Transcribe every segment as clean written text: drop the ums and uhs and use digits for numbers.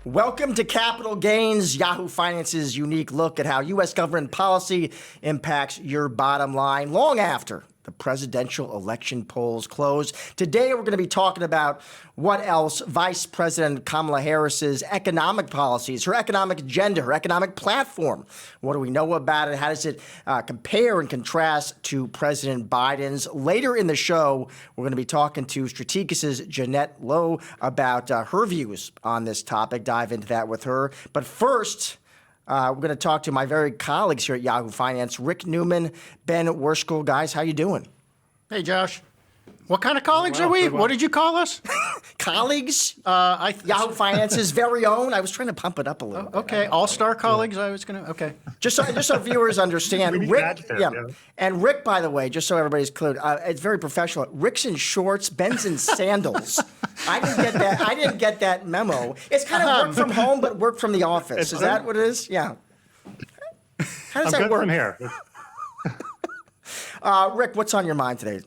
Welcome to Capital Gains, Yahoo Finance's unique look at how U.S. government policy impacts your bottom line long after the presidential election polls close. Today, we're going to be talking about what else Vice President Kamala Harris's economic policies, her economic agenda, her economic platform. What do we know about it? How does it compare and contrast to President Biden's? Later in the show, we're going to be talking to Strategas Jeannette Lowe about her views on this topic. Dive into that with her. But first, we're going to talk to my very colleagues here at Yahoo Finance, Rick Newman, Ben Werschkul. Guys, how you doing? Hey, Josh. What kind of colleagues are we? What did you call us? Colleagues? Yahoo Finance's very own. I was trying to pump it up a little bit. Okay, all-star colleagues. I was going to. Okay. Just so viewers understand, Rick. And Rick, by the way, just so everybody's clear, it's very professional. Rick's in shorts, Ben's in sandals. I didn't get that memo. It's kind of work from home, but work from the office. Is that what it is? Yeah. How does that work? I'm good from here. Rick, what's on your mind today?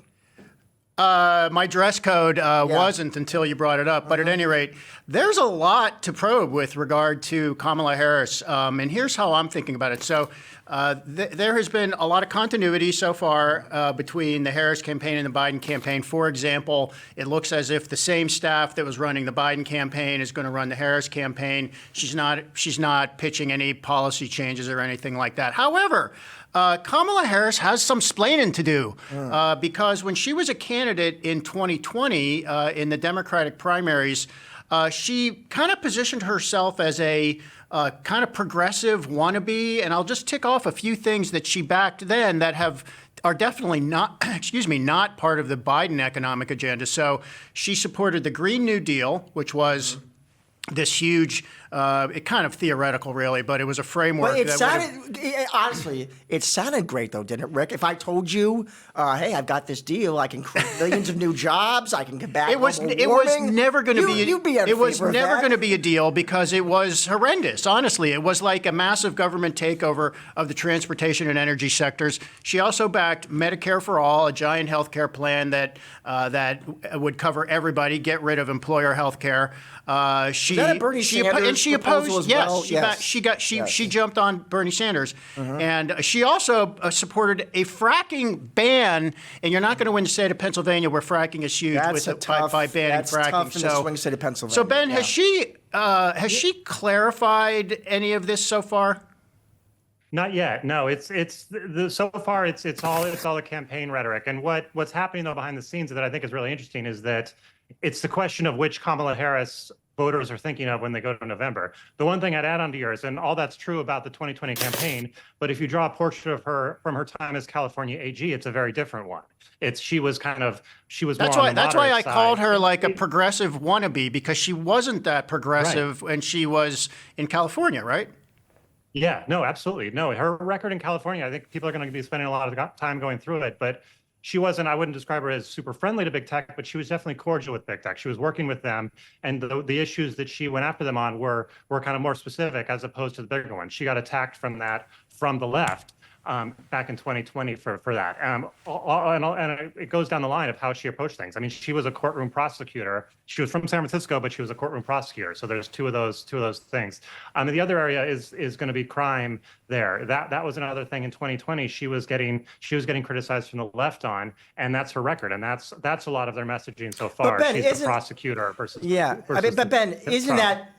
My dress code wasn't until you brought it up. But at any rate, there's a lot to probe with regard to Kamala Harris. And here's how I'm thinking about it. So there has been a lot of continuity so far between the Harris campaign and the Biden campaign. For example, it looks as if the same staff that was running the Biden campaign is going to run the Harris campaign. She's not pitching any policy changes or anything like that. However, Kamala Harris has some splaining to do because when she was a candidate in 2020 in the Democratic primaries, she kind of positioned herself as a kind of progressive wannabe. And I'll just tick off a few things that she backed then that are definitely not, not part of the Biden economic agenda. So she supported the Green New Deal, which was this huge, it kind of theoretical, really, but it was a framework. But honestly, it sounded great, though, didn't it, Rick? If I told you, hey, I've got this deal, I can create millions of new jobs, I can combat global warming. It was never going to be. It was never going to be a deal because it was horrendous. Honestly, it was like a massive government takeover of the transportation and energy sectors. She also backed Medicare for All, a giant health care plan that would cover everybody, get rid of employer health care. She opposed. Yes, she jumped on Bernie Sanders, and she also supported a fracking ban. And you're not going to win the state of Pennsylvania, where fracking is huge, by banning fracking. Tough in the swing state of Pennsylvania. So Ben, has she clarified any of this so far? Not yet. No, so far it's all the campaign rhetoric. And what's happening though behind the scenes that I think is really interesting is that it's the question of which Kamala Harris voters are thinking of when they go to November. The one thing I'd add on to yours, and all that's true about the 2020 campaign, but if you draw a portrait of her from her time as California AG, it's a very different one. She was more on the moderate side. That's why I called her like a progressive wannabe, because she wasn't that progressive when she was in California, right? Yeah, no, absolutely. No, her record in California, I think people are going to be spending a lot of time going through it, but she wasn't, I wouldn't describe her as super friendly to big tech, but she was definitely cordial with big tech. She was working with them, and the issues that she went after them on were kind of more specific as opposed to the bigger ones. She got attacked from the left back in 2020 for that. And it goes down the line of how she approached things. I mean, she was a courtroom prosecutor. She was from San Francisco, but she was a courtroom prosecutor. So there's two of those things. And the other area is going to be crime there. That was another thing in 2020. She was getting criticized from the left on, and that's her record. And that's a lot of their messaging so far. Ben, she's the prosecutor versus. Yeah, but Ben, isn't that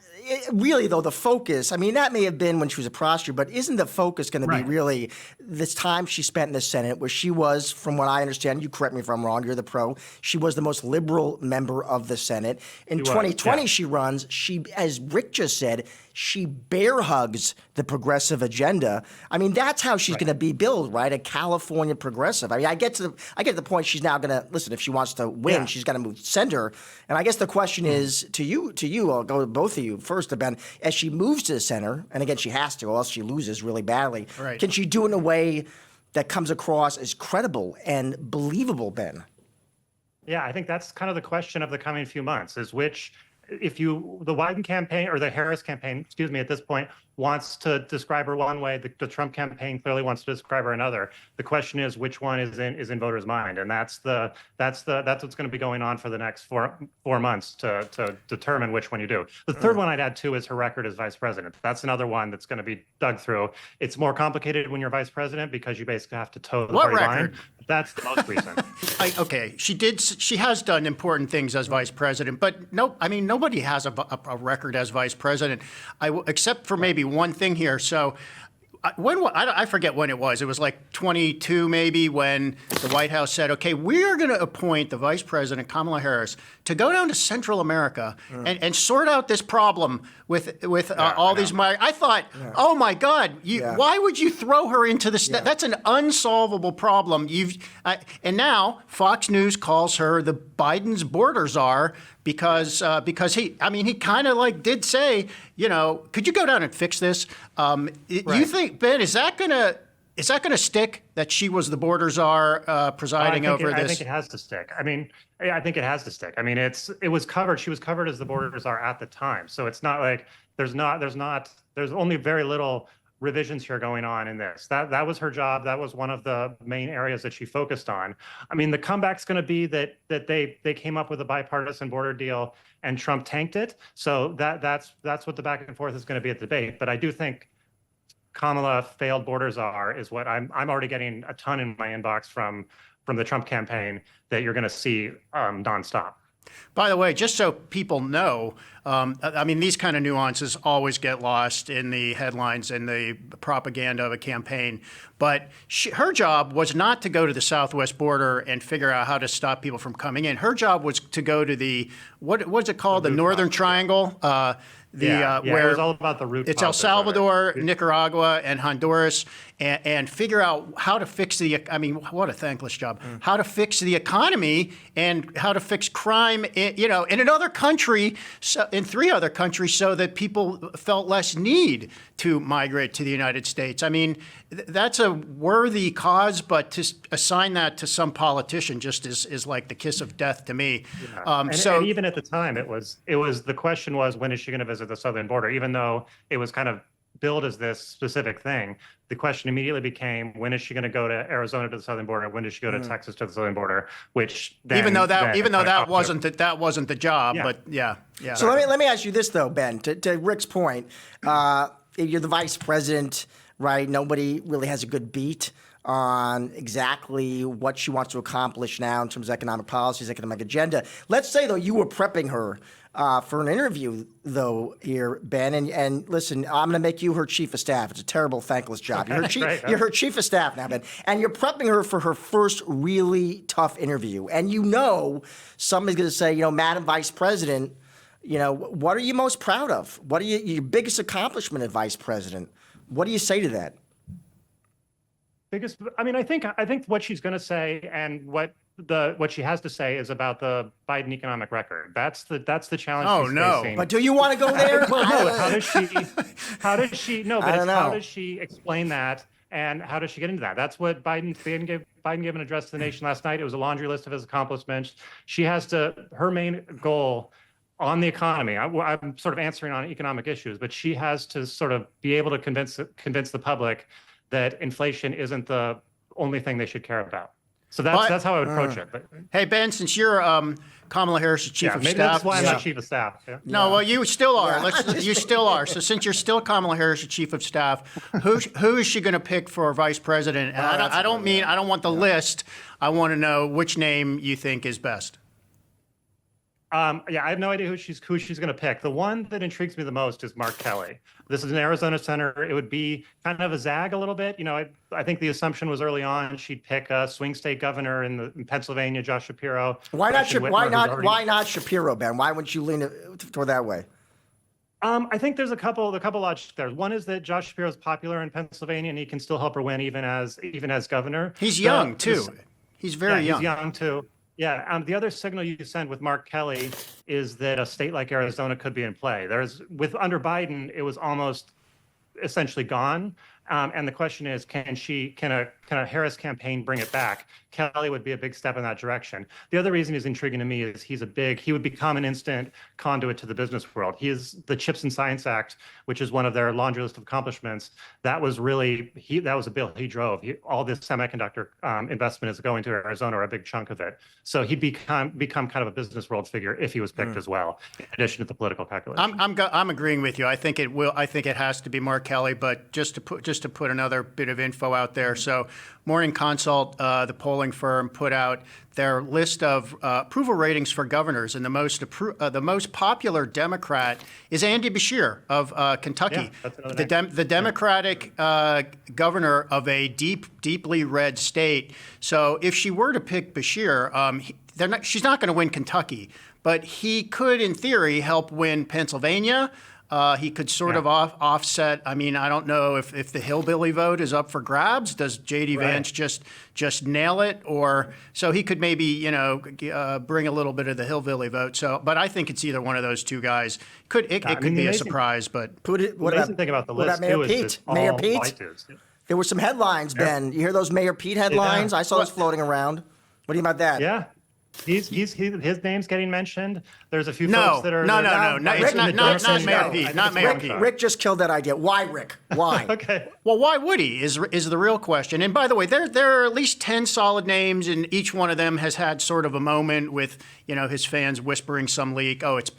really, though, the focus? I mean, that may have been when she was a prosecutor, but isn't the focus going to be really this time she spent in the Senate, where she was, from what I understand, you correct me if I'm wrong, you're the pro, she was the most liberal member of the Senate. In 2020, she runs, as Rick just said, she bear hugs the progressive agenda. I mean, that's how she's going to be billed, right? A California progressive. I mean, I get to the point she's now going to, listen, if she wants to win, she's going to move center. And I guess the question is to you, I'll go to both of you first, Ben, as she moves to the center, and again, she has to, or else she loses really badly. Right. Can she do it in a way that comes across as credible and believable, Ben? Yeah, I think that's kind of the question of the coming few months, is the Biden campaign or the Harris campaign, at this point, wants to describe her one way. The Trump campaign clearly wants to describe her another. The question is which one is in voters' mind, and that's what's going to be going on for the next four months to determine which one you do. The third one I'd add too is her record as vice president. That's another one that's going to be dug through. It's more complicated when you're vice president because you basically have to toe the What party record? line. That's the most recent. Okay, she has done important things as vice president, but nobody has a record as vice president, except for maybe one thing here. So I forget when it was. It was like 22 maybe, when the White House said, okay, we're going to appoint the Vice President, Kamala Harris, to go down to Central America and sort out this problem with all these migrants. I thought, oh my God, why would you throw her into this? That's an unsolvable problem. And now Fox News calls her the Biden's border czar because he kind of like did say, could you go down and fix this? You think, Ben, is that gonna stick, that she was the border czar presiding over this? I think it has to stick. I think it has to stick. It was covered. She was covered as the border czar at the time. So it's not like there's only very little revisions here going on in this. That was her job. That was one of the main areas that she focused on. The comeback's going to be that they came up with a bipartisan border deal and Trump tanked it. So that's what the back and forth is going to be at the debate. But I do think Kamala failed border czar is what I'm already getting a ton in my inbox from the Trump campaign that you're going to see nonstop. By the way, just so people know, these kind of nuances always get lost in the headlines and the propaganda of a campaign. But her job was not to go to the southwest border and figure out how to stop people from coming in. Her job was to go to the, what's it called, the Northern Triangle? Where it was all about the root. It's El Salvador, Nicaragua, and Honduras, and figure out how to fix what a thankless job. How to fix the economy and how to fix crime, in another country, in 3 other countries, so that people felt less need to migrate to the United States. That's a worthy cause, but to assign that to some politician just is like the kiss of death to me. Yeah. And even at the time, it was the question was, when is she going to visit the southern border? Even though it was kind of billed as this specific thing, the question immediately became, when is she going to go to Arizona to the southern border? When does she go to Texas to the southern border? Which then, even though that wasn't the job, but yeah. So let me ask you this though, Ben. To Rick's point, you're the vice president, right? Nobody really has a good beat on exactly what she wants to accomplish now in terms of economic policies, economic agenda. Let's say though you were prepping her for an interview, though, here, Ben. And listen, I'm going to make you her chief of staff. It's a terrible, thankless job. You're her chief of staff now, Ben. And you're prepping her for her first really tough interview. And somebody's going to say, Madam Vice President, what are you most proud of? What are your biggest accomplishment as Vice President? What do you say to that? I think what she's going to say and what she has to say is about the Biden economic record. That's the challenge. Facing. But do you want to go there? Well, no. How does she explain that, and how does she get into that? That's what Biden gave an address to the nation last night. It was a laundry list of his accomplishments. Her main goal on the economy. I'm sort of answering on economic issues, but she has to sort of be able to convince the public that inflation isn't the only thing they should care about. So that's how I would approach it. But hey, Ben, since you're Kamala Harris' chief of maybe staff, that's why I'm not chief of staff. Yeah. No, well, you still are. You still are. So since you're still Kamala Harris' chief of staff, who is she going to pick for vice president? And I don't want the list. I want to know which name you think is best. I have no idea who she's going to pick. The one that intrigues me the most is Mark Kelly. This is an Arizona senator. It would be kind of a zag a little bit. I think the assumption was early on she'd pick a swing state governor in Pennsylvania, Josh Shapiro. Why not Shapiro, Ben? Why wouldn't you lean toward that way? I think there's a couple logics there. One is that Josh Shapiro is popular in Pennsylvania, and he can still help her win even as governor. He's young too. He's very young. He's young too. Yeah. The other signal you send with Mark Kelly is that a state like Arizona could be in play. Under Biden, it was almost essentially gone. And the question is, can kind of Harris campaign bring it back, Kelly would be a big step in that direction. The other reason he's intriguing to me is he would become an instant conduit to the business world. He is the CHIPS and Science Act, which is one of their laundry list of accomplishments. That was really, that was a bill he drove. All this semiconductor investment is going to Arizona, or a big chunk of it. So he'd become kind of a business world figure if he was picked as well, in addition to the political calculation. I'm agreeing with you. I think it will. I think it has to be Mark Kelly. But just to put another bit of info out there. So Morning Consult, the polling firm, put out their list of approval ratings for governors, and the most popular Democrat is Andy Beshear of Kentucky, the Democratic governor of a deeply red state. So if she were to pick Beshear, she's not going to win Kentucky, but he could, in theory, help win Pennsylvania. He could sort of offset. I mean, I don't know if the hillbilly vote is up for grabs. Does J.D. Vance just nail it, or so he could maybe bring a little bit of the hillbilly vote. So, but I think it's either one of those two guys. It could be a surprise, but what amazing about the list Mayor too Pete? is Mayor Pete? There were some headlines, Ben. You hear those Mayor Pete headlines? I saw those floating around. What do you think about that? Yeah. His name's getting mentioned. There's a few folks that are no. It's not Mayor Pete. Not Mayor Pete. Rick just killed that idea. Why, Rick? Why? Okay. Well, why would he is the real question. And by the way, there are at least 10 solid names, and each one of them has had sort of a moment with his fans whispering some leak. Oh, it's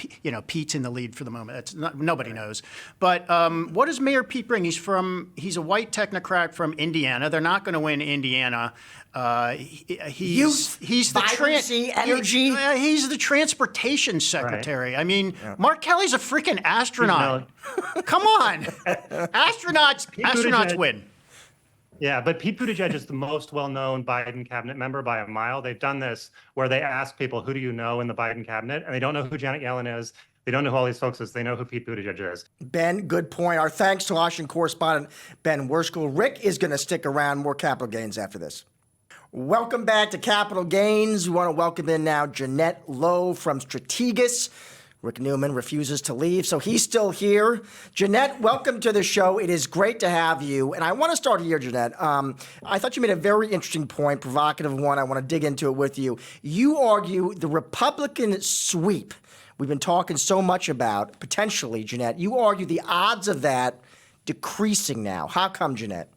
Pete's in the lead for the moment. Nobody knows. But what does Mayor Pete bring? He's a white technocrat from Indiana. They're not going to win Indiana. He's the energy. He's the transportation secretary. Right. I mean, Mark Kelly's a freaking astronaut. Come on, astronauts win. Yeah, but Pete Buttigieg is the most well-known Biden cabinet member by a mile. They've done this where they ask people, who do you know in the Biden cabinet? And they don't know who Janet Yellen is. They don't know who all these folks is. They know who Pete Buttigieg is. Ben, good point. Our thanks to Washington correspondent Ben Werschkul. Rick is going to stick around. More Capital Gains after this. Welcome back to Capital Gains. We want to welcome in now Jeannette Lowe from Strategas. Rick Newman refuses to leave, so he's still here. Jeannette, welcome to the show. It is great to have you. And I want to start here, Jeannette. I thought you made a very interesting point, provocative one. I want to dig into it with you. You argue the Republican sweep we've been talking so much about, potentially, Jeannette. You argue the odds of that decreasing now. How come, Jeannette?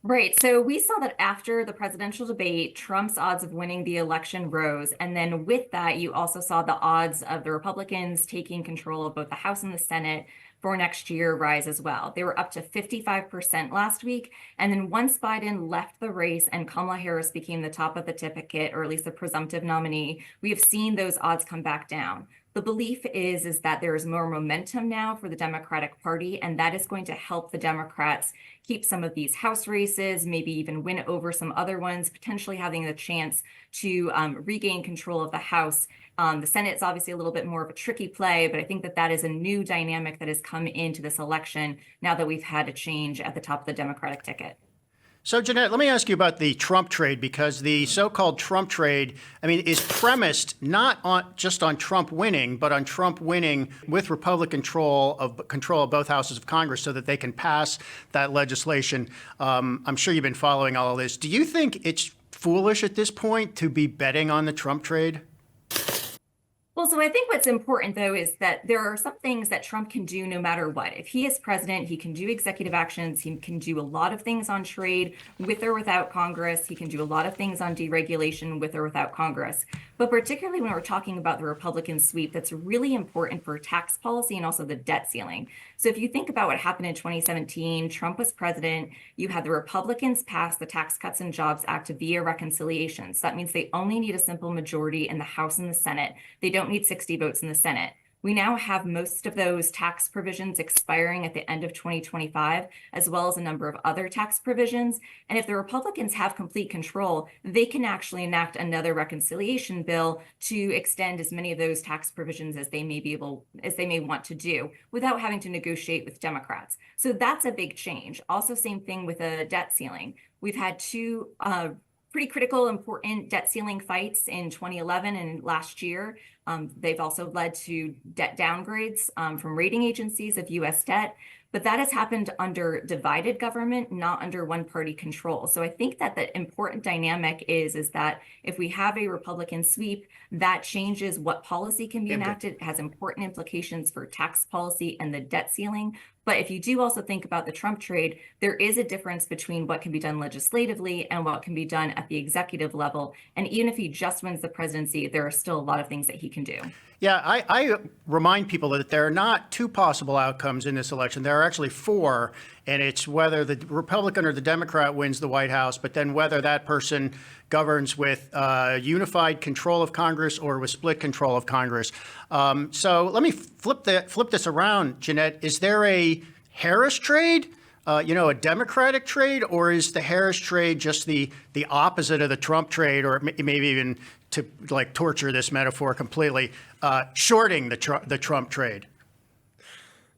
Right. So we saw that after the presidential debate, Trump's odds of winning the election rose. And then with that, you also saw the odds of the Republicans taking control of both the House and the Senate for next year rise as well. They were up to 55% last week. And then once Biden left the race and Kamala Harris became the top of the ticket, or at least the presumptive nominee, we have seen those odds come back down. The belief is that there is more momentum now for the Democratic Party, and that is going to help the Democrats keep some of these House races, maybe even win over some other ones, potentially having the chance to regain control of the House. The Senate is obviously a little bit more of a tricky play, but I think that is a new dynamic that has come into this election now that we've had a change at the top of the Democratic ticket. So, Jeannette, let me ask you about the Trump trade, because the so-called Trump trade, is premised not just on Trump winning, but on Trump winning with Republican control of both houses of Congress so that they can pass that legislation. I'm sure you've been following all of this. Do you think it's foolish at this point to be betting on the Trump trade? Well, so I think what's important, though, is that there are some things that Trump can do no matter what. If he is president, he can do executive actions. He can do a lot of things on trade with or without Congress. He can do a lot of things on deregulation with or without Congress. But particularly when we're talking about the Republican sweep, that's really important for tax policy and also the debt ceiling. So if you think about what happened in 2017, Trump was president. You had the Republicans pass the Tax Cuts and Jobs Act via reconciliation. So that means they only need a simple majority in the House and the Senate. They don't need 60 votes in the Senate. We now have most of those tax provisions expiring at the end of 2025, as well as a number of other tax provisions. And if the Republicans have complete control, they can actually enact another reconciliation bill to extend as many of those tax provisions as they may want to do without having to negotiate with Democrats. So that's a big change. Also, same thing with a debt ceiling. We've had two pretty critical, important debt ceiling fights in 2011 and last year. They've also led to debt downgrades from rating agencies of U.S. debt. But that has happened under divided government, not under one-party control. So I think that the important dynamic is that if we have a Republican sweep, that changes what policy can be enacted. It has important implications for tax policy and the debt ceiling. But if you do also think about the Trump trade, there is a difference between what can be done legislatively and what can be done at the executive level. And even if he just wins the presidency, there are still a lot of things that he can do. Yeah, I remind people that there are not two possible outcomes in this election. There are actually four, and it's whether the Republican or the Democrat wins the White House, but then whether that person governs with unified control of Congress or with split control of Congress. So let me flip this around, Jeannette. Is there a Harris trade? A Democratic trade, or is the Harris trade just the opposite of the Trump trade, or maybe even, to like torture this metaphor completely, shorting the Trump trade?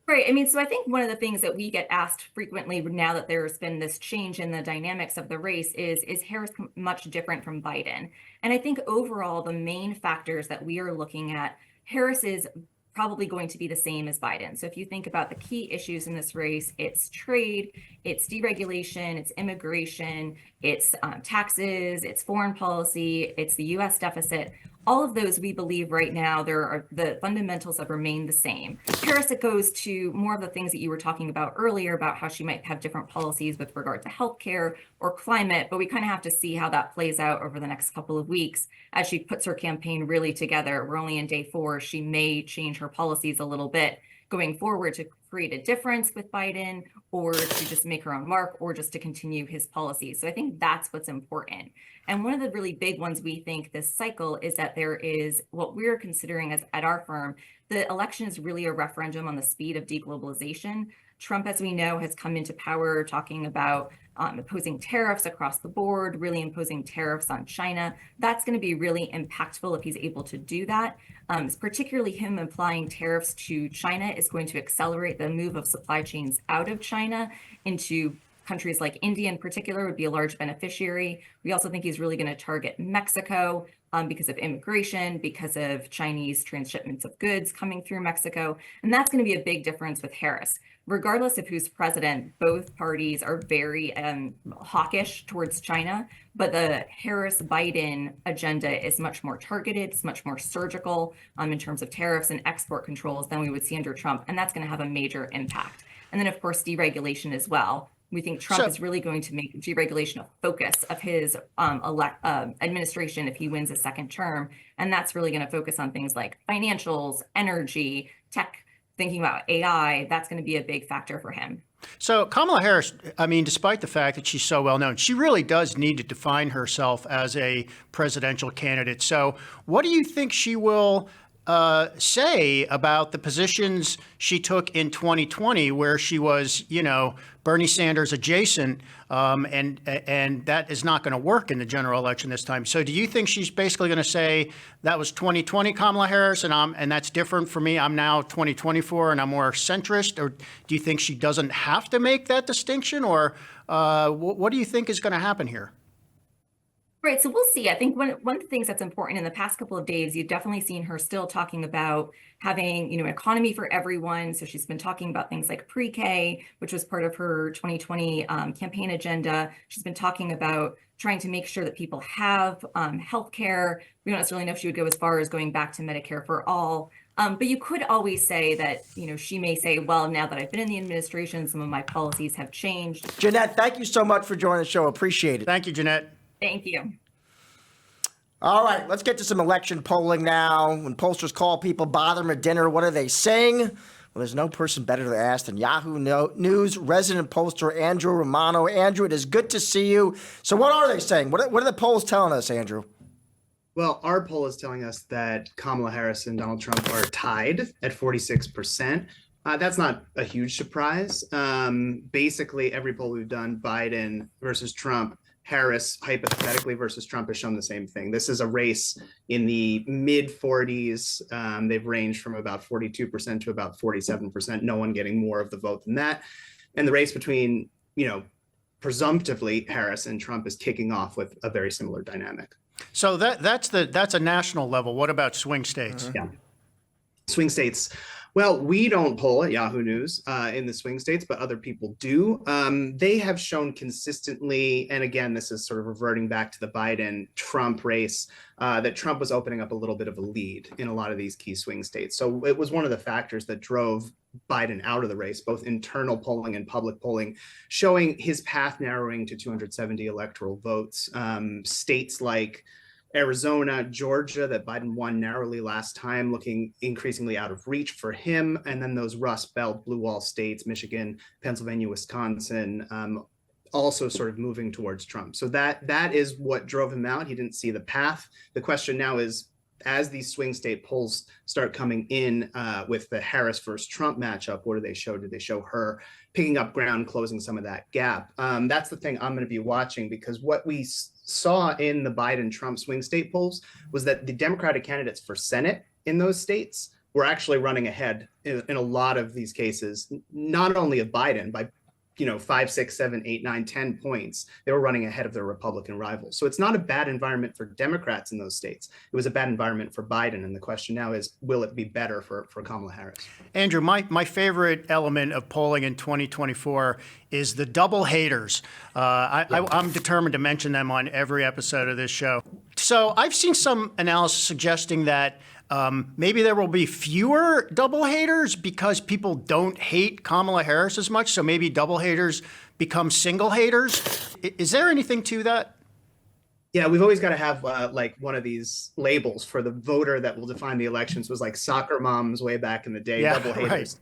Right. I mean, so I think one of the things that we get asked frequently now that there's been this change in the dynamics of the race is Harris much different from Biden? And I think overall, the main factors that we are looking at, Harris is probably going to be the same as Biden. So if you think about the key issues in this race, it's trade, it's deregulation, it's immigration, it's taxes, it's foreign policy, it's the U.S. deficit. All of those, we believe right now, the fundamentals have remained the same. Harris, it goes to more of the things that you were talking about earlier about how she might have different policies with regard to healthcare or climate, but we kind of have to see how that plays out over the next couple of weeks as she puts her campaign really together. We're only in day 4. She may change her policies a little bit going forward to create a difference with Biden, or to just make her own mark, or just to continue his policies. So I think that's what's important. And one of the really big ones we think this cycle is that there is what we're considering as at our firm, the election is really a referendum on the speed of deglobalization. Trump, as we know, has come into power talking about imposing tariffs across the board, really imposing tariffs on China. That's going to be really impactful if he's able to do that. Particularly him applying tariffs to China is going to accelerate the move of supply chains out of China into countries like India in particular would be a large beneficiary. We also think he's really going to target Mexico because of immigration, because of Chinese transshipments of goods coming through Mexico. And that's going to be a big difference with Harris. Regardless of who's president, both parties are very hawkish towards China, but the Harris-Biden agenda is much more targeted, it's much more surgical in terms of tariffs and export controls than we would see under Trump, and that's going to have a major impact. And then, of course, deregulation as well. We think Trump is really going to make deregulation a focus of his administration if he wins a second term, and that's really going to focus on things like financials, energy, tech, thinking about AI. That's going to be a big factor for him. So Kamala Harris, I mean, despite the fact that she's so well known, she really does need to define herself as a presidential candidate. So what do you think she will say about the positions she took in 2020, where she was, Bernie Sanders adjacent, and that is not going to work in the general election this time. So do you think she's basically going to say that was 2020 Kamala Harris, and that's different for me, I'm now 2024 and I'm more centrist? Or do you think she doesn't have to make that distinction? Or what do you think is going to happen here? Right. So we'll see. I think one of the things that's important in the past couple of days, you've definitely seen her still talking about having, an economy for everyone. So she's been talking about things like pre-K, which was part of her 2020 campaign agenda. She's been talking about trying to make sure that people have healthcare. We don't necessarily know if she would go as far as going back to Medicare for all. But you could always say that, she may say, well, now that I've been in the administration, some of my policies have changed. Jeannette, thank you so much for joining the show. Appreciate it. Thank you, Jeannette. Thank you. All right, let's get to some election polling now. When pollsters call people, bother them at dinner, what are they saying? Well, there's no person better to ask than Yahoo News resident pollster Andrew Romano. Andrew, it is good to see you. So what are they saying? What are the polls telling us, Andrew? Well, our poll is telling us that Kamala Harris and Donald Trump are tied at 46%. That's not a huge surprise. Basically, every poll we've done, Biden versus Trump, Harris hypothetically versus Trump, has shown the same thing. This is a race in the mid 40s. They've ranged from about 42% to about 47%, no one getting more of the vote than that. And the race between, presumptively Harris and Trump is kicking off with a very similar dynamic. So that's a national level. What about swing states? Yeah. Swing states. Well, we don't poll at Yahoo News in the swing states, but other people do. They have shown consistently, and again, this is sort of reverting back to the Biden-Trump race, that Trump was opening up a little bit of a lead in a lot of these key swing states. So it was one of the factors that drove Biden out of the race, both internal polling and public polling, showing his path narrowing to 270 electoral votes. States like Arizona, Georgia, that Biden won narrowly last time, looking increasingly out of reach for him. And then those Rust Belt, Blue Wall states, Michigan, Pennsylvania, Wisconsin, also sort of moving towards Trump. So that is what drove him out. He didn't see the path. The question now is, as these swing state polls start coming in with the Harris versus Trump matchup, what do they show? Do they show her picking up ground, closing some of that gap? That's the thing I'm going to be watching, because what we saw in the Biden-Trump swing state polls was that the Democratic candidates for Senate in those states were actually running ahead in a lot of these cases, not only of Biden by 5, 6, 7, 8, 9, 10 points. They were running ahead of their Republican rivals. So it's not a bad environment for Democrats in those states. It was a bad environment for Biden. And the question now is, will it be better for Kamala Harris? Andrew, my favorite element of polling in 2024 is the double haters. I'm determined to mention them on every episode of this show. So I've seen some analysis suggesting that maybe there will be fewer double haters because people don't hate Kamala Harris as much. So maybe double haters become single haters. Is there anything to that? Yeah, we've always got to have like one of these labels for the voter that will define the elections. Was like soccer moms way back in the day, Yeah, double haters.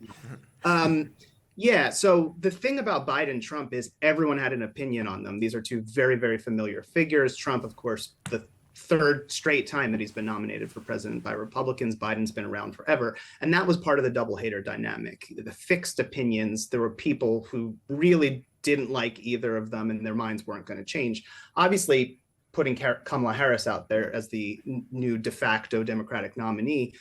Right. Yeah, so the thing about Biden-Trump is everyone had an opinion on them. These are two very, very familiar figures. Trump, of course, the third straight time that he's been nominated for president by Republicans. Biden's been around forever. And that was part of the double hater dynamic. The fixed opinions, there were people who really didn't like either of them and their minds weren't going to change. Obviously, putting Kamala Harris out there as the new de facto Democratic nominee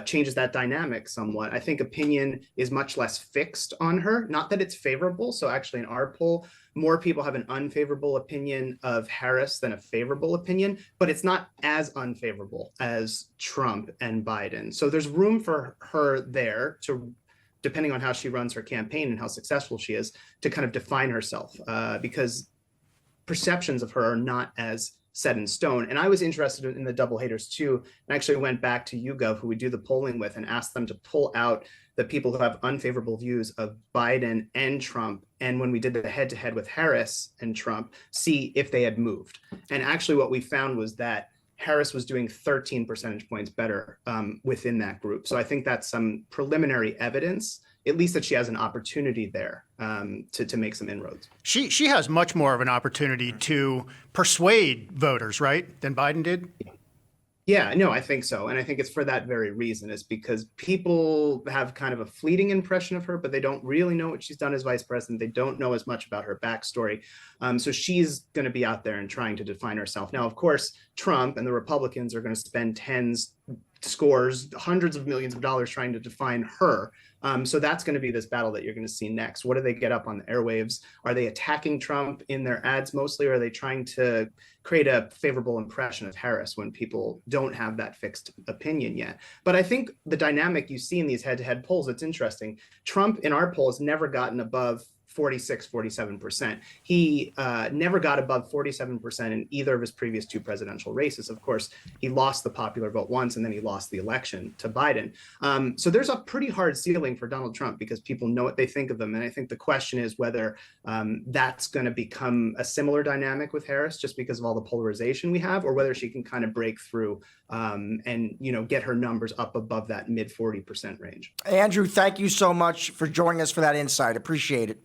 changes that dynamic somewhat. I think opinion is much less fixed on her. Not that it's favorable. So actually in our poll, more people have an unfavorable opinion of Harris than a favorable opinion, but it's not as unfavorable as Trump and Biden. So there's room for her there to, depending on how she runs her campaign and how successful she is, to kind of define herself because perceptions of her are not as set in stone. And I was interested in the double haters too, and actually went back to YouGov, who we do the polling with, and asked them to pull out the people who have unfavorable views of Biden and Trump. And when we did the head-to-head with Harris and Trump, see if they had moved. And actually what we found was that Harris was doing 13 percentage points better within that group. So I think that's some preliminary evidence, at least that she has an opportunity there to make some inroads. She has much more of an opportunity to persuade voters, right, than Biden did? Yeah, no, I think so. And I think it's for that very reason, is because people have kind of a fleeting impression of her, but they don't really know what she's done as vice president. They don't know as much about her backstory. So she's going to be out there and trying to define herself. Now, of course, Trump and the Republicans are going to spend scores, hundreds of millions of dollars trying to define her. So that's going to be this battle that you're going to see next. What do they get up on the airwaves? Are they attacking Trump in their ads mostly, or are they trying to create a favorable impression of Harris when people don't have that fixed opinion yet? But I think the dynamic you see in these head-to-head polls, it's interesting. Trump in our poll has never gotten above 46, 47%. He never got above 47% in either of his previous two presidential races. Of course, he lost the popular vote once, and then he lost the election to Biden. So there's a pretty hard ceiling for Donald Trump because people know what they think of him. And I think the question is whether that's going to become a similar dynamic with Harris just because of all the polarization we have, or whether she can kind of break through and get her numbers up above that mid 40% range. Andrew, thank you so much for joining us for that insight. Appreciate it.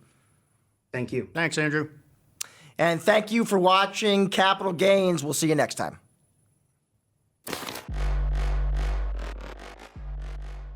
Thank you. Thanks, Andrew. And thank you for watching Capital Gains. We'll see you next time.